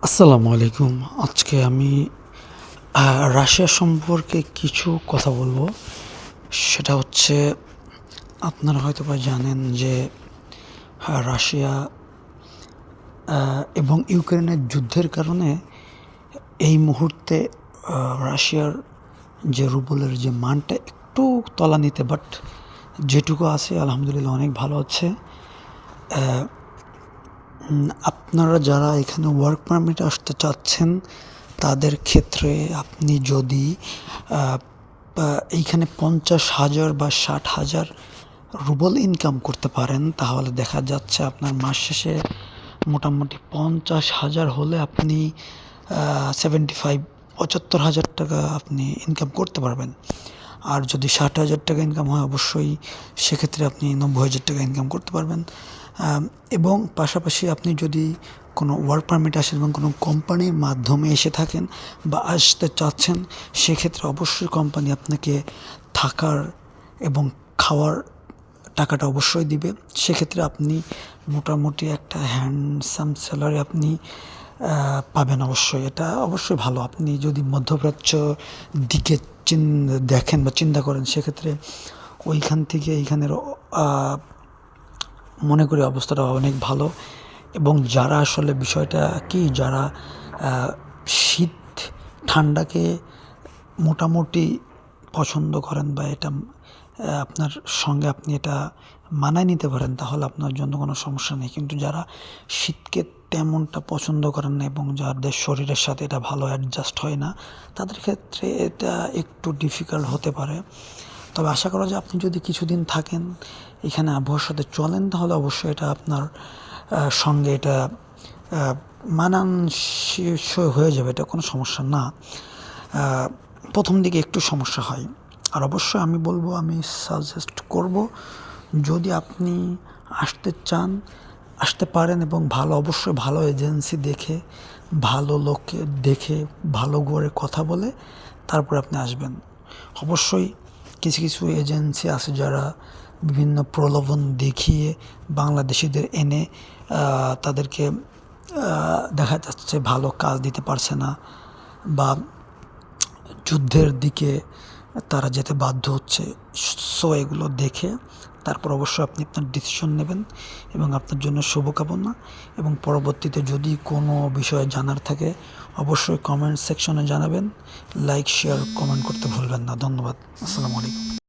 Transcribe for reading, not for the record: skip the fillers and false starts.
আসসালামু আলাইকুম। আজকে আমি রাশিয়া সম্পর্কে কিছু কথা বলবো। সেটা হচ্ছে আপনারা হয়তোবা জানেন যে রাশিয়া এবং ইউক্রেনের যুদ্ধের কারণে এই মুহূর্তে রাশিয়ার যে রুবলের যে মানটা একটু তলানিতে, বাট যেটুকু আছে আলহামদুলিল্লাহ অনেক ভালো আছে। আপনারা যারা এখানে ওয়ার্ক পারমিটে আসতে চাচ্ছেন তাদের ক্ষেত্রে আপনি যদি এইখানে 50,000 বা 60,000 রুবল ইনকাম করতে পারেন, তাহলে দেখা যাচ্ছে আপনার মাস শেষে মোটামুটি 50,000 হলে আপনি 75,000 আপনি ইনকাম করতে পারবেন। আর যদি 60,000 ইনকাম হয়, অবশ্যই সেক্ষেত্রে আপনি 90,000 ইনকাম করতে পারবেন। এবং পাশাপাশি আপনি যদি কোনো ওয়ার্ক পারমিট আসেন এবং কোনো কোম্পানির মাধ্যমে এসে থাকেন বা আসতে চাচ্ছেন, সেক্ষেত্রে অবশ্যই কোম্পানি আপনাকে থাকার এবং খাওয়ার টাকাটা অবশ্যই দিবে। সেক্ষেত্রে আপনি মোটামুটি একটা হ্যান্ডসাম স্যালারি আপনি পাবেন অবশ্যই। এটা অবশ্যই ভালো। আপনি যদি মধ্যপ্রাচ্য দিকে দেখেন বা চিন্তা করেন, সেক্ষেত্রে ওইখান থেকে এইখানের মনে করি অবস্থাটা অনেক ভালো। এবং যারা আসলে বিষয়টা কি, যারা শীত ঠান্ডাকে মোটামুটি পছন্দ করেন বা এটা আপনার সঙ্গে আপনি এটা মানায় নিতে পারেন, তাহলে আপনার জন্য কোনো সমস্যা নেই। কিন্তু যারা শীতকে তেমনটা পছন্দ করেন না এবং যাদের শরীরের সাথে এটা ভালো অ্যাডজাস্ট হয় না, তাদের ক্ষেত্রে এটা একটু ডিফিকাল্ট হতে পারে। তবে আশা করা যায় আপনি যদি কিছুদিন থাকেন, এখানে আবহাওয়ার সাথে চলেন, তাহলে অবশ্যই এটা আপনার সঙ্গে এটা মানানসই হয়ে যাবে। এটা কোনো সমস্যা না। প্রথম দিকে একটু সমস্যা হয়। আর অবশ্যই আমি বলবো, আমি সাজেস্ট করব, যদি আপনি আসতে চান, আসতে পারেন এবং অবশ্যই ভালো এজেন্সি দেখে, ভালো লোককে দেখে, ভালো করে কথা বলে তারপরে আপনি আসবেন। অবশ্যই কিছু কিছু এজেন্সি আছে যারা বিভিন্ন প্রলোভন দেখিয়ে বাংলাদেশিদের এনে তাদেরকে দেখা যাচ্ছে ভালো কাজ দিতে পারছে না বা যুদ্ধের দিকে তারা যেতে বাধ্য হচ্ছে। সো এগুলো দেখে তারপর অবশ্যই আপনি আপনার ডিসিশন নেবেন এবং আপনার জন্য শুভকামনা। এবং পরবর্তীতে যদি কোনো বিষয়ে জানার থাকে, অবশ্যই কমেন্ট সেকশনে জানাবেন। লাইক, শেয়ার, কমেন্ট করতে ভুলবেন না। ধন্যবাদ। আসসালামু আলাইকুম।